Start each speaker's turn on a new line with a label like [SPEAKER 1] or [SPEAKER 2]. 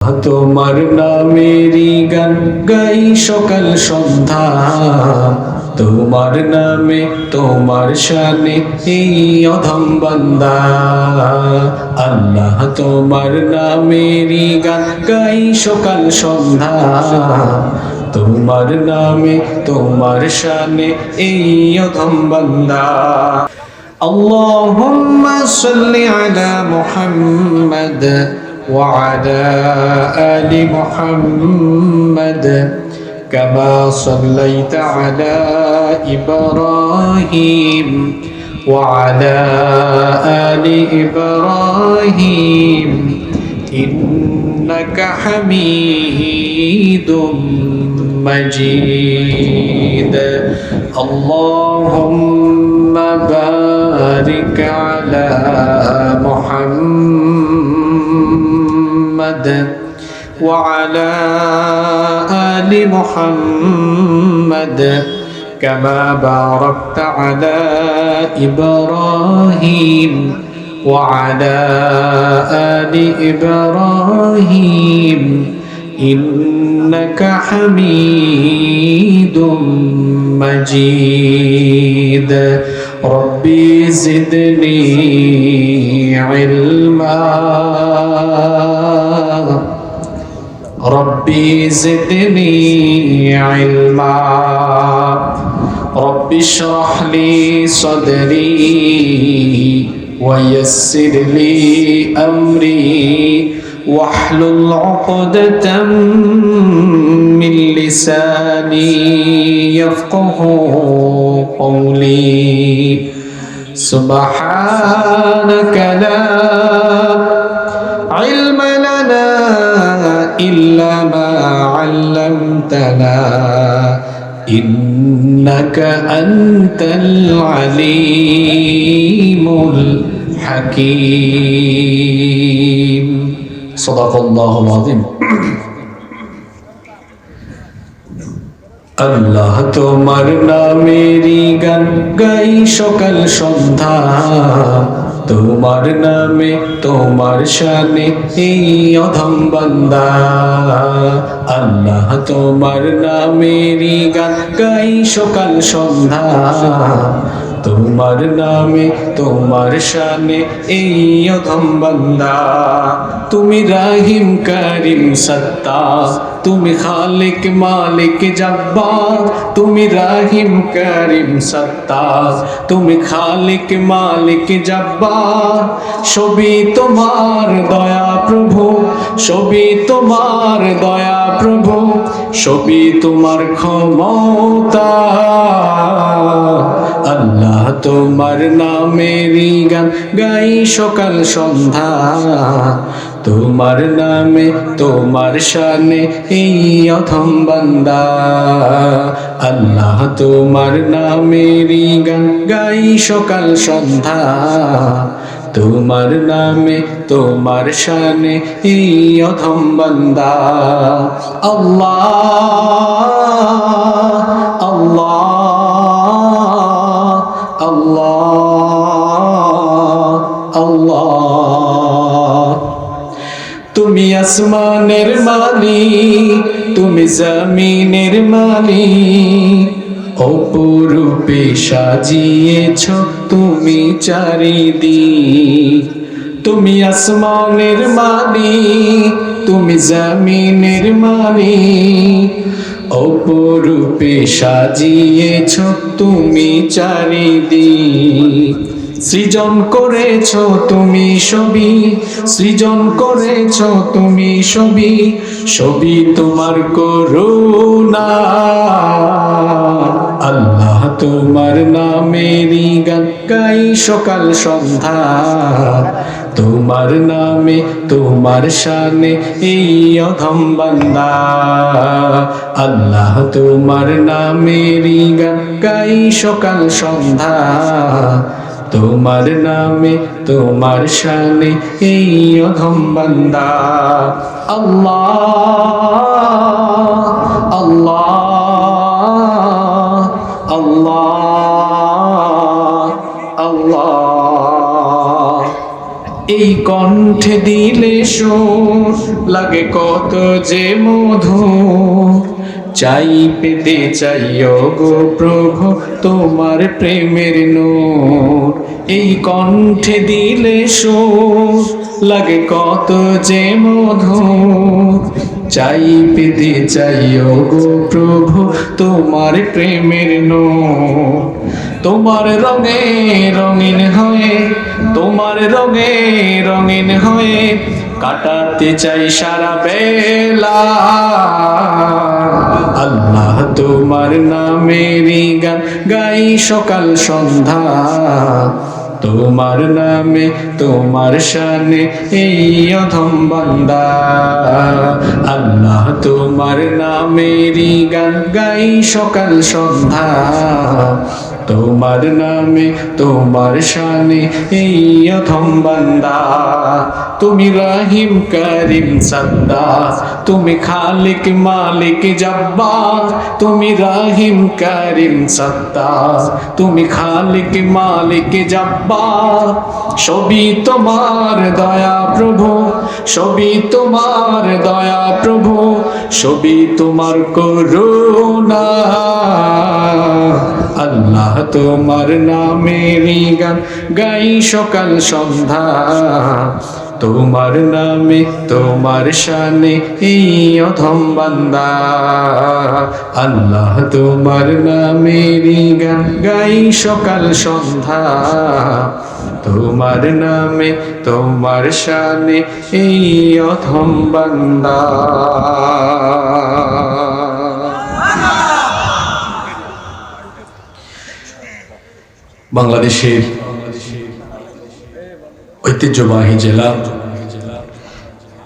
[SPEAKER 1] তোমার নামেরই গান গাই সকাল সন্ধ্যা, তোমার নামে তোমার শানে এই অধম বান্দা। আল্লাহ তোমার নামেরই গান গাই সকাল সন্ধ্যা, তোমার নামে তোমার শানে এই অধম বান্দা। আল্লাহুম্মা সাল্লি আলা মুহাম্মাদ وعلى آل محمد كما صليت على إبراهيم وعلى آل إبراهيم إنك حميد مجيد اللهم بارك على محمد وعلى آل محمد كما باركت على إبراهيم وعلى آل إبراهيم إنك حميد مجيد ربي زدني علما ربي زدني علما رب اشرح لي صدري ويسر لي أمري واحلل عقدة من لساني يفقه قولي سبحانك لا علم لنا إلا ما علمتنا إنك أنت العليم الحكيم صدق الله العظيم আল্লাহ তোমার নামেরই গান গাই সকাল সন্ধ্যা, তোমার নামে তোমার শানে এই অধম বান্দা। আল্লাহ তোমার নামেরই গান গাই সকাল সন্ধ্যা, তোমার নামে তোমার শানে এই অধম বান্দা। তুমি রাহিম করিম সত্তার, তুমি খালিক মালিক জব্বার। তুমি রাহিম করিম সত্তার, তুমি খালিক মালিক জব্বার। সবই তোমার দয়া প্রভু, সবই তোমার দয়া প্রভু, সবই তোমার ক্ষমতা। আল্লাহ তোমার নামেরই গান গাই সকাল সন্ধ্যা, তোমার নামে তোমার শানে এই অধম বান্দা। আল্লাহ তোমার নামেরই গান গাই সকাল সন্ধ্যা, তোমার নামে তোমার শানে এই অধম বান্দা। আল্লাহ আল্লাহ আল্লাহ আল্লাহ। তুমি আসমানের মালিক, তুমি জমিনের মালিক, অপরূপে সাজিয়েছ তুমি চারিদিক। তুমি আসমানের মালিক, তুমি জমিনের মালিক, অপরূপে সাজিয়েছ তুমি চারিদিক। সৃজন করেছ তুমি সবই, সৃজন করেছ তুমি সবই, সবই তোমার করুণা। আল্লাহ তোমার নামেরই গান গাই সকাল সন্ধ্যা, তোমার নামে তোমার শানে এই অধম বান্দা। আল্লাহ তোমার নামেরই গান গাই সকাল সন্ধ্যা, তোমার নামে তোমার শানে এই অধম বান্দা। আল্লাহ আল্লাহ আল্লাহ আল্লাহ। এই কণ্ঠে দিলে সুর লাগে কত যে মধু চাই পেতে চাই গো প্রভু তোমার প্রেমের নূর এই কণ্ঠে দিলে সুর লাগে কত যে মধু চাই পেতে চাই গো প্রভু তোমার প্রেমের নূর তোমার রঙে রঙিন হয়ে তোমার রঙে রঙিন হয়ে কাটাতে চাই সারা বেলা আল্লাহ তোমার নামেরই গান গাই সকাল সন্ধ্যা তোমার নামে তোমার শানে এই অধম বান্দা আল্লাহ তোমার নামেরই গান গাই সকাল সন্ধ্যা তোমার নামে তোমার শানে এই অধম বান্দা তুমি রহিম করিম সত্তার তুমি খালিক মালিক জব্বার তুমি রহিম করিম সত্তার তুমি খালিক মালিক জব্বার সবই তোমার দয়া প্রভু সবই তোমার দয়া প্রভু সবই তোমার করুণা আল্লাহ তোমার নামেরই গান গাই সকাল সন্ধ্যা তোমার নামে তোমার শানে এই অধম বান্দা আল্লাহ তোমার নামেরই গান গাই সকাল সন্ধ্যা তোমার নামে তোমার শানে এই অধম বান্দা বাংলাদেশের ঐতিহ্যবাহী জেলা